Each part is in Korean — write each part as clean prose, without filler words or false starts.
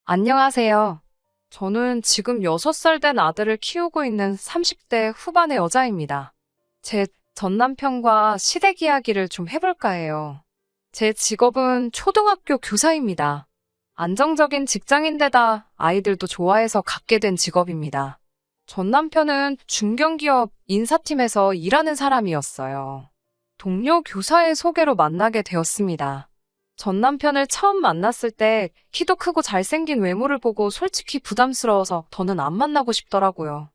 안녕하세요. 저는 지금 6살 된 아들을 키우고 있는 30대 후반의 여자입니다. 제 전 남편과 시댁 이야기를 좀 해볼까 해요. 제 직업은 초등학교 교사입니다. 안정적인 직장인데다 아이들도 좋아해서 갖게 된 직업입니다. 전 남편은 중견기업 인사팀에서 일하는 사람이었어요. 동료 교사의 소개로 만나게 되었습니다. 전 남편을 처음 만났을 때 키도 크고 잘생긴 외모를 보고 솔직히 부담스러워서 더는 안 만나고 싶더라고요.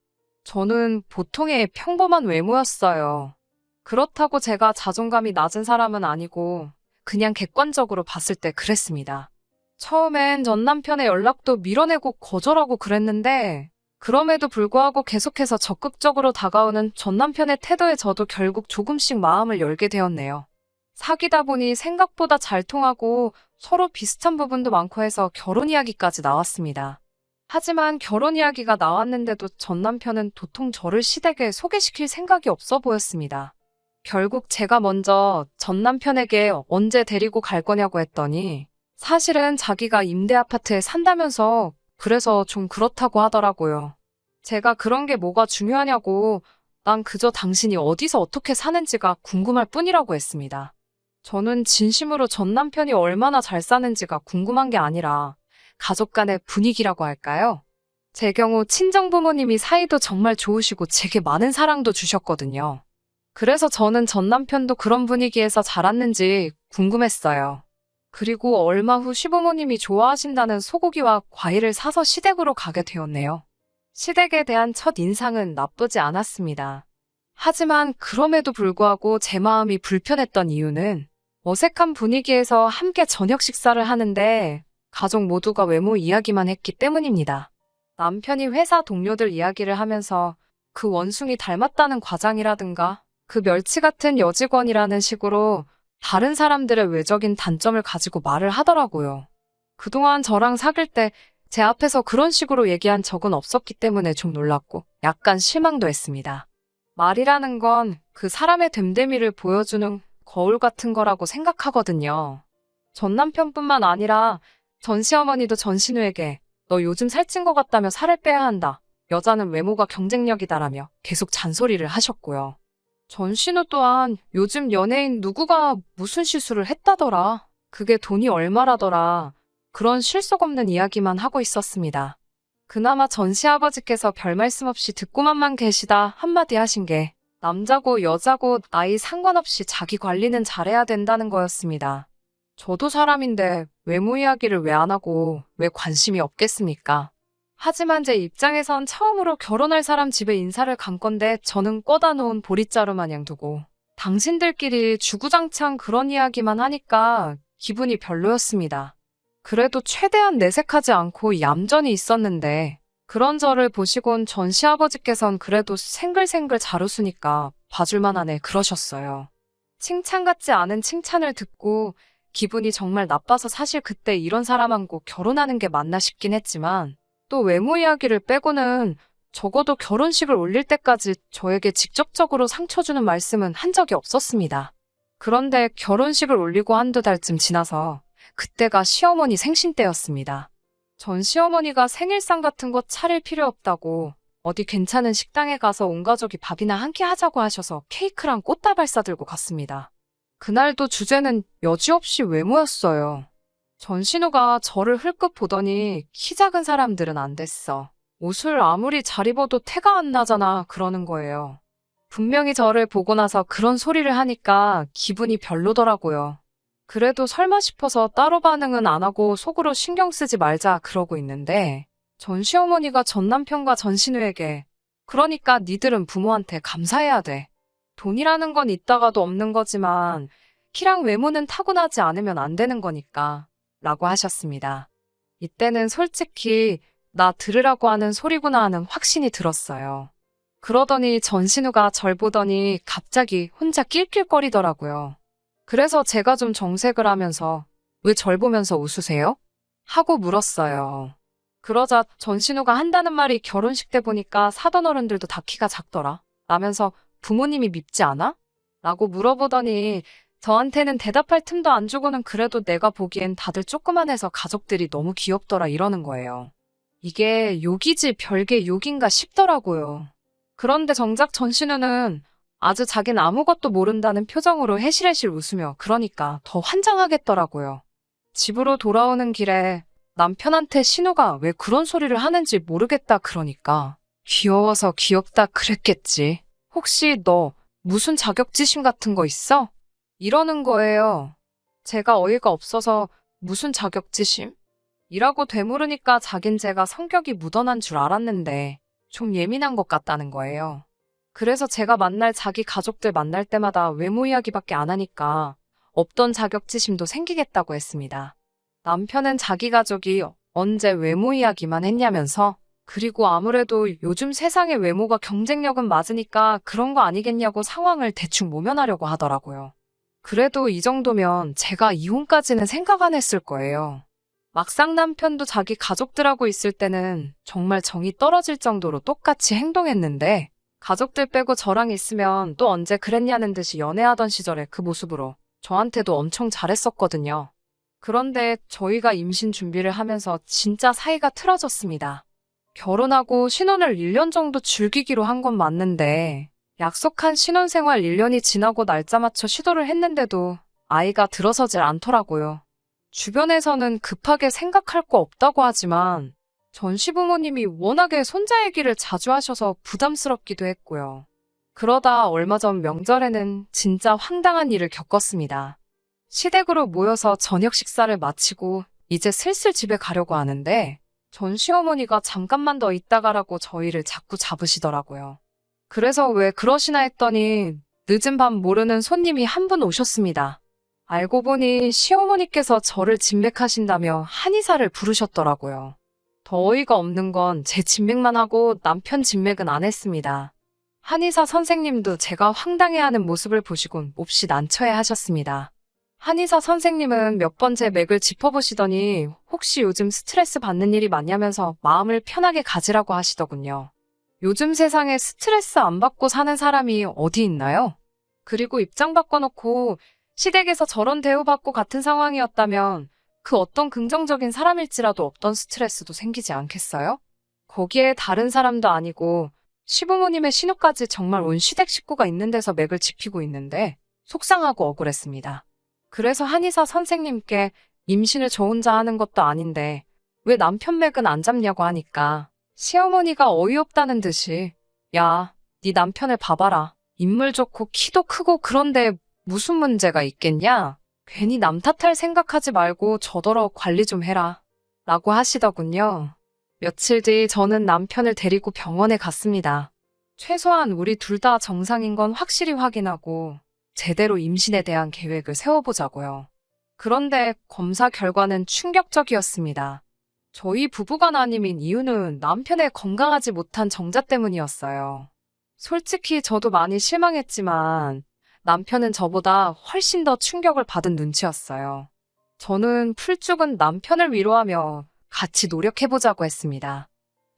저는 보통의 평범한 외모였어요. 그렇다고 제가 자존감이 낮은 사람은 아니고 그냥 객관적으로 봤을 때 그랬습니다. 처음엔 전 남편의 연락도 밀어내고 거절하고 그랬는데 그럼에도 불구하고 계속해서 적극적으로 다가오는 전 남편의 태도에 저도 결국 조금씩 마음을 열게 되었네요. 사귀다 보니 생각보다 잘 통하고 서로 비슷한 부분도 많고 해서 결혼 이야기까지 나왔습니다. 하지만 결혼 이야기가 나왔는데도 전 남편은 도통 저를 시댁에 소개시킬 생각이 없어 보였습니다. 결국 제가 먼저 전 남편에게 언제 데리고 갈 거냐고 했더니 사실은 자기가 임대 아파트에 산다면서 그래서 좀 그렇다고 하더라고요. 제가 그런 게 뭐가 중요하냐고 난 그저 당신이 어디서 어떻게 사는지가 궁금할 뿐이라고 했습니다. 저는 진심으로 전 남편이 얼마나 잘 사는지가 궁금한 게 아니라 가족 간의 분위기라고 할까요? 제 경우 친정부모님이 사이도 정말 좋으시고 제게 많은 사랑도 주셨거든요. 그래서 저는 전 남편도 그런 분위기에서 자랐는지 궁금했어요. 그리고 얼마 후 시부모님이 좋아하신다는 소고기와 과일을 사서 시댁으로 가게 되었네요. 시댁에 대한 첫 인상은 나쁘지 않았습니다. 하지만 그럼에도 불구하고 제 마음이 불편했던 이유는 어색한 분위기에서 함께 저녁 식사를 하는데 가족 모두가 외모 이야기만 했기 때문입니다. 남편이 회사 동료들 이야기를 하면서 그 원숭이 닮았다는 과장이라든가 그 멸치 같은 여직원이라는 식으로 다른 사람들의 외적인 단점을 가지고 말을 하더라고요. 그동안 저랑 사귈 때 제 앞에서 그런 식으로 얘기한 적은 없었기 때문에 좀 놀랐고 약간 실망도 했습니다. 말이라는 건 그 사람의 됨됨이를 보여주는 거울 같은 거라고 생각하거든요. 전 남편뿐만 아니라 전 시어머니도 전 신우에게 너 요즘 살찐 것 같다며 살을 빼야 한다. 여자는 외모가 경쟁력이다라며 계속 잔소리를 하셨고요. 전 신우 또한 요즘 연예인 누구가 무슨 시술을 했다더라. 그게 돈이 얼마라더라. 그런 실속 없는 이야기만 하고 있었습니다. 그나마 전 시아버지께서 별 말씀 없이 듣고만만 계시다 한마디 하신 게 남자고 여자고 나이 상관없이 자기 관리는 잘해야 된다는 거였습니다. 저도 사람인데 외모 이야기를 왜 안 하고 왜 관심이 없겠습니까? 하지만 제 입장에선 처음으로 결혼할 사람 집에 인사를 간 건데 저는 꿔다 놓은 보릿자루 마냥 두고 당신들끼리 주구장창 그런 이야기만 하니까 기분이 별로였습니다. 그래도 최대한 내색하지 않고 얌전히 있었는데 그런 저를 보시곤 전 시아버지께선 그래도 생글생글 잘 웃으니까 봐줄만하네 그러셨어요. 칭찬 같지 않은 칭찬을 듣고 기분이 정말 나빠서 사실 그때 이런 사람하고 결혼하는 게 맞나 싶긴 했지만 또 외모 이야기를 빼고는 적어도 결혼식을 올릴 때까지 저에게 직접적으로 상처 주는 말씀은 한 적이 없었습니다. 그런데 결혼식을 올리고 한두 달쯤 지나서 그때가 시어머니 생신 때였습니다. 전 시어머니가 생일상 같은 거 차릴 필요 없다고 어디 괜찮은 식당에 가서 온 가족이 밥이나 한 끼 하자고 하셔서 케이크랑 꽃다발 싸들고 갔습니다. 그날도 주제는 여지없이 외모였어요. 전신우가 저를 흘끗 보더니 키 작은 사람들은 안 됐어. 옷을 아무리 잘 입어도 태가 안 나잖아 그러는 거예요. 분명히 저를 보고 나서 그런 소리를 하니까 기분이 별로더라고요. 그래도 설마 싶어서 따로 반응은 안 하고 속으로 신경 쓰지 말자 그러고 있는데 전 시어머니가 전 남편과 전 신우에게 그러니까 니들은 부모한테 감사해야 돼. 돈이라는 건 있다가도 없는 거지만 키랑 외모는 타고나지 않으면 안 되는 거니까 라고 하셨습니다. 이때는 솔직히 나 들으라고 하는 소리구나 하는 확신이 들었어요. 그러더니 전신우가 절 보더니 갑자기 혼자 낄낄거리더라고요. 그래서 제가 좀 정색을 하면서 왜 절 보면서 웃으세요? 하고 물었어요. 그러자 전신우가 한다는 말이 결혼식 때 보니까 사돈 어른들도 다 키가 작더라. 라면서 부모님이 밉지 않아? 라고 물어보더니 저한테는 대답할 틈도 안 주고는 그래도 내가 보기엔 다들 조그만해서 가족들이 너무 귀엽더라 이러는 거예요. 이게 욕이지 별게 욕인가 싶더라고요. 그런데 정작 전신우는 아주 자긴 아무것도 모른다는 표정으로 해실해실 웃으며 그러니까 더 환장하겠더라고요. 집으로 돌아오는 길에 남편한테 신우가 왜 그런 소리를 하는지 모르겠다 그러니까 귀여워서 귀엽다 그랬겠지. 혹시 너 무슨 자격지심 같은 거 있어? 이러는 거예요. 제가 어이가 없어서 무슨 자격지심? 이라고 되물으니까 자긴 제가 성격이 무던한 줄 알았는데 좀 예민한 것 같다는 거예요. 그래서 제가 만날 자기 가족들 만날 때마다 외모 이야기밖에 안 하니까 없던 자격지심도 생기겠다고 했습니다. 남편은 자기 가족이 언제 외모 이야기만 했냐면서 그리고 아무래도 요즘 세상의 외모가 경쟁력은 맞으니까 그런 거 아니겠냐고 상황을 대충 모면하려고 하더라고요. 그래도 이 정도면 제가 이혼까지는 생각 안 했을 거예요. 막상 남편도 자기 가족들하고 있을 때는 정말 정이 떨어질 정도로 똑같이 행동했는데 가족들 빼고 저랑 있으면 또 언제 그랬냐는 듯이 연애하던 시절의 그 모습으로 저한테도 엄청 잘했었거든요. 그런데 저희가 임신 준비를 하면서 진짜 사이가 틀어졌습니다. 결혼하고 신혼을 1년 정도 즐기기로 한 건 맞는데 약속한 신혼생활 1년이 지나고 날짜 맞춰 시도를 했는데도 아이가 들어서질 않더라고요. 주변에서는 급하게 생각할 거 없다고 하지만 전 시부모님이 워낙에 손자 얘기를 자주 하셔서 부담스럽기도 했고요. 그러다 얼마 전 명절에는 진짜 황당한 일을 겪었습니다. 시댁으로 모여서 저녁 식사를 마치고 이제 슬슬 집에 가려고 하는데 전 시어머니가 잠깐만 더 있다 가라고 저희를 자꾸 잡으시더라고요. 그래서 왜 그러시나 했더니 늦은 밤 모르는 손님이 한 분 오셨습니다. 알고 보니 시어머니께서 저를 진맥하신다며 한의사를 부르셨더라고요. 더 어이가 없는 건 제 진맥만 하고 남편 진맥은 안 했습니다. 한의사 선생님도 제가 황당해하는 모습을 보시곤 몹시 난처해 하셨습니다. 한의사 선생님은 몇 번 제 맥을 짚어보시더니 혹시 요즘 스트레스 받는 일이 많냐면서 마음을 편하게 가지라고 하시더군요. 요즘 세상에 스트레스 안 받고 사는 사람이 어디 있나요? 그리고 입장 바꿔놓고 시댁에서 저런 대우받고 같은 상황이었다면 그 어떤 긍정적인 사람일지라도 없던 스트레스도 생기지 않겠어요? 거기에 다른 사람도 아니고 시부모님의 신우까지 정말 온 시댁 식구가 있는 데서 맥을 짚히고 있는데 속상하고 억울했습니다. 그래서 한의사 선생님께 임신을 저 혼자 하는 것도 아닌데 왜 남편 맥은 안 잡냐고 하니까 시어머니가 어이없다는 듯이 야, 네 남편을 봐봐라. 인물 좋고 키도 크고 그런데 무슨 문제가 있겠냐? 괜히 남 탓할 생각하지 말고 저더러 관리 좀 해라. 라고 하시더군요. 며칠 뒤 저는 남편을 데리고 병원에 갔습니다. 최소한 우리 둘 다 정상인 건 확실히 확인하고 제대로 임신에 대한 계획을 세워보자고요. 그런데 검사 결과는 충격적이었습니다. 저희 부부간 아님인 이유는 남편의 건강하지 못한 정자 때문이었어요. 솔직히 저도 많이 실망했지만 남편은 저보다 훨씬 더 충격을 받은 눈치였어요. 저는 풀죽은 남편을 위로하며 같이 노력해보자고 했습니다.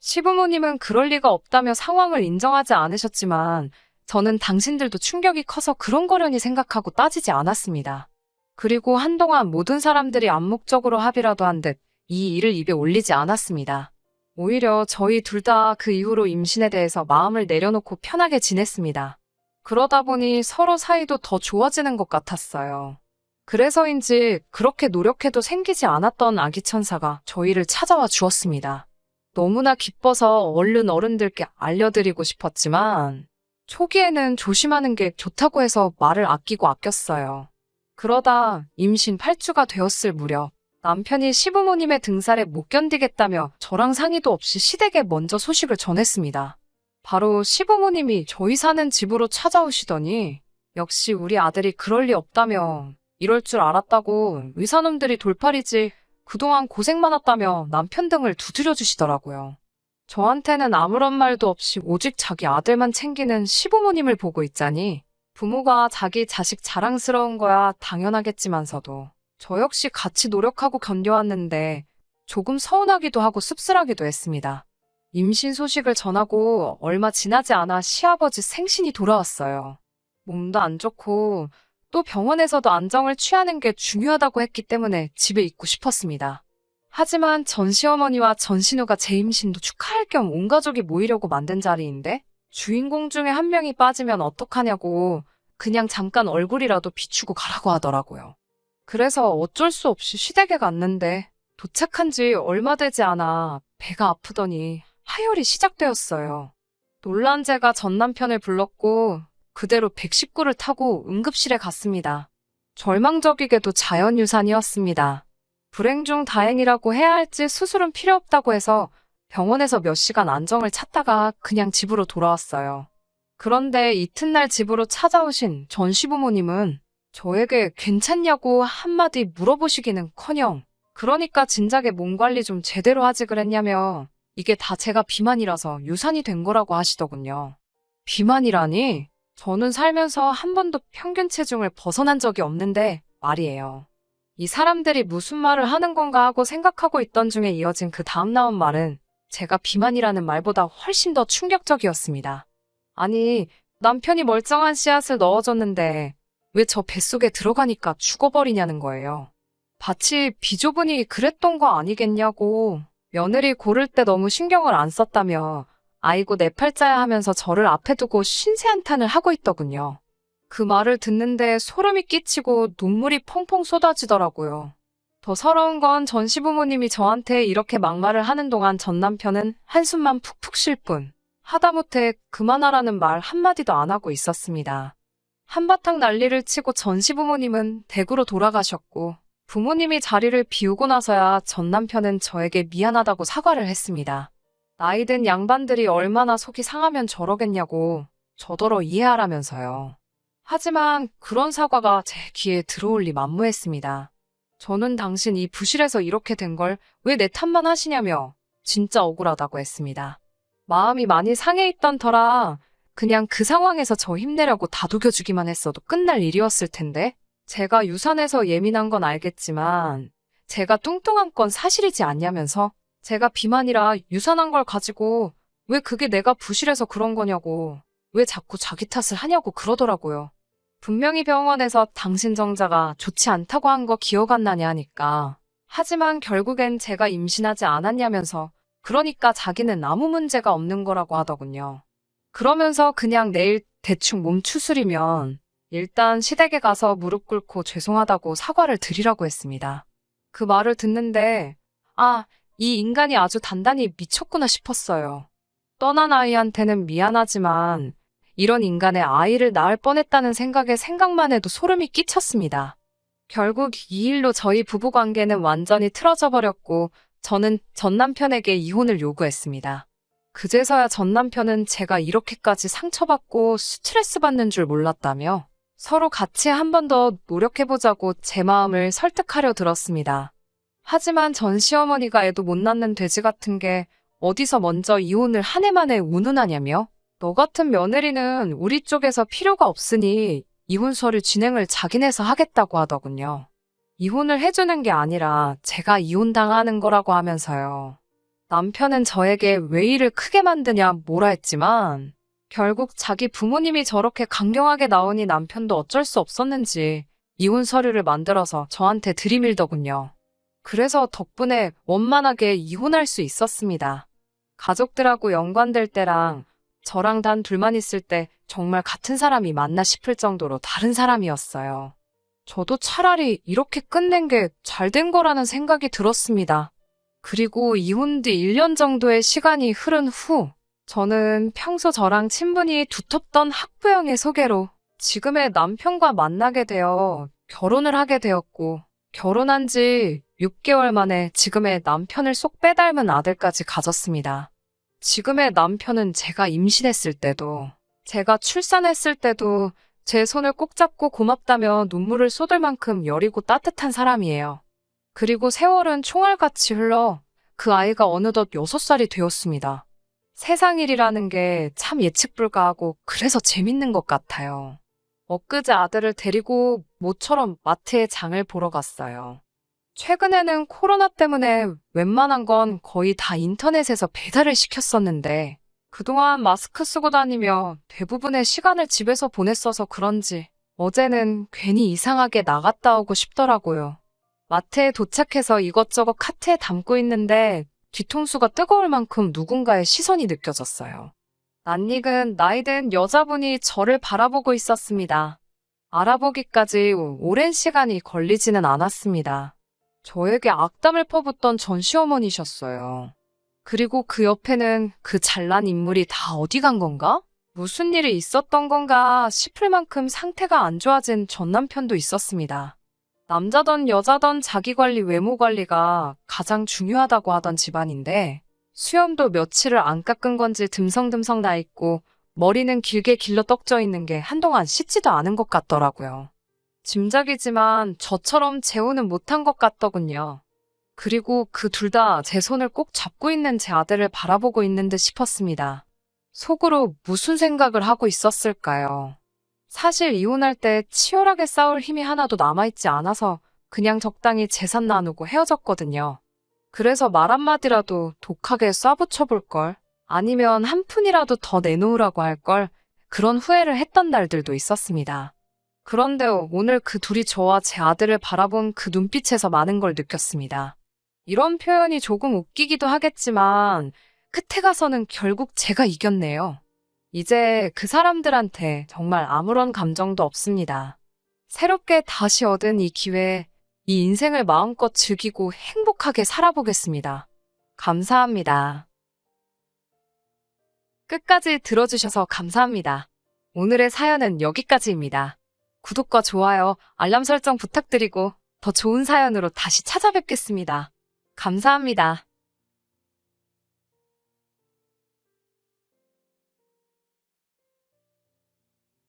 시부모님은 그럴 리가 없다며 상황을 인정하지 않으셨지만 저는 당신들도 충격이 커서 그런 거려니 생각하고 따지지 않았습니다. 그리고 한동안 모든 사람들이 암묵적으로 합의라도 한 듯 이 일을 입에 올리지 않았습니다. 오히려 저희 둘 다 그 이후로 임신에 대해서 마음을 내려놓고 편하게 지냈습니다. 그러다 보니 서로 사이도 더 좋아지는 것 같았어요. 그래서인지 그렇게 노력해도 생기지 않았던 아기 천사가 저희를 찾아와 주었습니다. 너무나 기뻐서 얼른 어른들께 알려드리고 싶었지만 초기에는 조심하는 게 좋다고 해서 말을 아끼고 아꼈어요. 그러다 임신 8주가 되었을 무렵 남편이 시부모님의 등살에 못 견디겠다며 저랑 상의도 없이 시댁에 먼저 소식을 전했습니다. 바로 시부모님이 저희 사는 집으로 찾아오시더니 역시 우리 아들이 그럴 리 없다며 이럴 줄 알았다고 의사놈들이 돌팔이지 그동안 고생 많았다며 남편 등을 두드려 주시더라고요. 저한테는 아무런 말도 없이 오직 자기 아들만 챙기는 시부모님을 보고 있자니 부모가 자기 자식 자랑스러운 거야 당연하겠지만서도 저 역시 같이 노력하고 견뎌왔는데 조금 서운하기도 하고 씁쓸하기도 했습니다. 임신 소식을 전하고 얼마 지나지 않아 시아버지 생신이 돌아왔어요. 몸도 안 좋고 또 병원에서도 안정을 취하는 게 중요하다고 했기 때문에 집에 있고 싶었습니다. 하지만 전 시어머니와 전 신우가 제 임신도 축하할 겸 온 가족이 모이려고 만든 자리인데 주인공 중에 한 명이 빠지면 어떡하냐고 그냥 잠깐 얼굴이라도 비추고 가라고 하더라고요. 그래서 어쩔 수 없이 시댁에 갔는데 도착한 지 얼마 되지 않아 배가 아프더니 하혈이 시작되었어요. 놀란 제가 전 남편을 불렀고 그대로 119를 타고 응급실에 갔습니다. 절망적이게도 자연유산이었습니다. 불행 중 다행이라고 해야 할지 수술은 필요 없다고 해서 병원에서 몇 시간 안정을 찾다가 그냥 집으로 돌아왔어요. 그런데 이튿날 집으로 찾아오신 전 시부모님은 저에게 괜찮냐고 한마디 물어보시기는커녕 그러니까 진작에 몸 관리 좀 제대로 하지 그랬냐며 이게 다 제가 비만이라서 유산이 된 거라고 하시더군요. 비만이라니? 저는 살면서 한 번도 평균 체중을 벗어난 적이 없는데 말이에요. 이 사람들이 무슨 말을 하는 건가 하고 생각하고 있던 중에 이어진 그 다음 나온 말은 제가 비만이라는 말보다 훨씬 더 충격적이었습니다. 아니, 남편이 멀쩡한 씨앗을 넣어줬는데 왜 저 뱃속에 들어가니까 죽어버리냐는 거예요. 밭이 비좁으니 그랬던 거 아니겠냐고. 며느리 고를 때 너무 신경을 안 썼다며 아이고 내 팔자야 하면서 저를 앞에 두고 신세한탄을 하고 있더군요. 그 말을 듣는데 소름이 끼치고 눈물이 펑펑 쏟아지더라고요. 더 서러운 건 전 시부모님이 저한테 이렇게 막말을 하는 동안 전 남편은 한숨만 푹푹 쉴 뿐 하다못해 그만하라는 말 한마디도 안 하고 있었습니다. 한바탕 난리를 치고 전 시부모님은 댁으로 돌아가셨고 부모님이 자리를 비우고 나서야 전 남편은 저에게 미안하다고 사과를 했습니다. 나이든 양반들이 얼마나 속이 상하면 저러겠냐고 저더러 이해하라면서요. 하지만 그런 사과가 제 귀에 들어올 리 만무했습니다. 저는 당신 이 부실에서 이렇게 된 걸 왜 내 탓만 하시냐며 진짜 억울하다고 했습니다. 마음이 많이 상해 있던 터라 그냥 그 상황에서 저 힘내려고 다독여주기만 했어도 끝날 일이었을 텐데 제가 유산해서 예민한 건 알겠지만 제가 뚱뚱한 건 사실이지 않냐면서 제가 비만이라 유산한 걸 가지고 왜 그게 내가 부실해서 그런 거냐고 왜 자꾸 자기 탓을 하냐고 그러더라고요. 분명히 병원에서 당신 정자가 좋지 않다고 한 거 기억 안 나냐 하니까 하지만 결국엔 제가 임신하지 않았냐면서 그러니까 자기는 아무 문제가 없는 거라고 하더군요. 그러면서 그냥 내일 대충 몸 추스리면 일단 시댁에 가서 무릎 꿇고 죄송하다고 사과를 드리라고 했습니다. 그 말을 듣는데 이 인간이 아주 단단히 미쳤구나 싶었어요. 떠난 아이한테는 미안하지만 이런 인간의 아이를 낳을 뻔했다는 생각만 해도 소름이 끼쳤습니다. 결국 이 일로 저희 부부관계는 완전히 틀어져 버렸고 저는 전 남편에게 이혼을 요구했습니다. 그제서야 전 남편은 제가 이렇게까지 상처받고 스트레스 받는 줄 몰랐다며 서로 같이 한 번 더 노력해보자고 제 마음을 설득하려 들었습니다. 하지만 전 시어머니가 애도 못 낳는 돼지 같은 게 어디서 먼저 이혼을 한 해 만에 운운하냐며 너 같은 며느리는 우리 쪽에서 필요가 없으니 이혼 서류 진행을 자기네서 하겠다고 하더군요. 이혼을 해주는 게 아니라 제가 이혼당하는 거라고 하면서요. 남편은 저에게 왜 일을 크게 만드냐 뭐라 했지만 결국 자기 부모님이 저렇게 강경하게 나오니 남편도 어쩔 수 없었는지 이혼 서류를 만들어서 저한테 들이밀더군요. 그래서 덕분에 원만하게 이혼할 수 있었습니다. 가족들하고 연관될 때랑 저랑 단 둘만 있을 때 정말 같은 사람이 맞나 싶을 정도로 다른 사람이었어요. 저도 차라리 이렇게 끝낸 게 잘 된 거라는 생각이 들었습니다. 그리고 이혼 뒤 1년 정도의 시간이 흐른 후 저는 평소 저랑 친분이 두텁던 학부형의 소개로 지금의 남편과 만나게 되어 결혼을 하게 되었고 결혼한 지 6개월 만에 지금의 남편을 쏙 빼닮은 아들까지 가졌습니다. 지금의 남편은 제가 임신했을 때도 제가 출산했을 때도 제 손을 꼭 잡고 고맙다며 눈물을 쏟을 만큼 여리고 따뜻한 사람이에요. 그리고 세월은 총알같이 흘러 그 아이가 어느덧 6살이 되었습니다. 세상 일이라는 게 참 예측 불가하고 그래서 재밌는 것 같아요. 엊그제 아들을 데리고 모처럼 마트에 장을 보러 갔어요. 최근에는 코로나 때문에 웬만한 건 거의 다 인터넷에서 배달을 시켰었는데 그동안 마스크 쓰고 다니며 대부분의 시간을 집에서 보냈어서 그런지 어제는 괜히 이상하게 나갔다 오고 싶더라고요. 마트에 도착해서 이것저것 카트에 담고 있는데 뒤통수가 뜨거울 만큼 누군가의 시선이 느껴졌어요. 낯익은 나이든 여자분이 저를 바라보고 있었습니다. 알아보기까지 오랜 시간이 걸리지는 않았습니다. 저에게 악담을 퍼붓던 전시어머니셨어요. 그리고 그 옆에는 그 잘난 인물이 다 어디 간 건가? 무슨 일이 있었던 건가 싶을 만큼 상태가 안 좋아진 전 남편도 있었습니다. 남자던 여자던 자기관리, 외모관리가 가장 중요하다고 하던 집안인데 수염도 며칠을 안 깎은 건지 듬성듬성 나 있고 머리는 길게 길러 떡져 있는 게 한동안 씻지도 않은 것 같더라고요. 짐작이지만 저처럼 재혼은 못한 것 같더군요. 그리고 그 둘 다 제 손을 꼭 잡고 있는 제 아들을 바라보고 있는 듯 싶었습니다. 속으로 무슨 생각을 하고 있었을까요? 사실 이혼할 때 치열하게 싸울 힘이 하나도 남아있지 않아서 그냥 적당히 재산 나누고 헤어졌거든요. 그래서 말 한마디라도 독하게 쏴붙여 걸, 아니면 한 푼이라도 더 내놓으라고 할 걸, 그런 후회를 했던 날들도 있었습니다. 그런데 오늘 그 둘이 저와 제 아들을 바라본 그 눈빛에서 많은 걸 느꼈습니다. 이런 표현이 조금 웃기기도 하겠지만 끝에 가서는 결국 제가 이겼네요. 이제 그 사람들한테 정말 아무런 감정도 없습니다. 새롭게 다시 얻은 이 기회에 이 인생을 마음껏 즐기고 행복하게 살아보겠습니다. 감사합니다. 끝까지 들어주셔서 감사합니다. 오늘의 사연은 여기까지입니다. 구독과 좋아요, 알람 설정 부탁드리고 더 좋은 사연으로 다시 찾아뵙겠습니다. 감사합니다.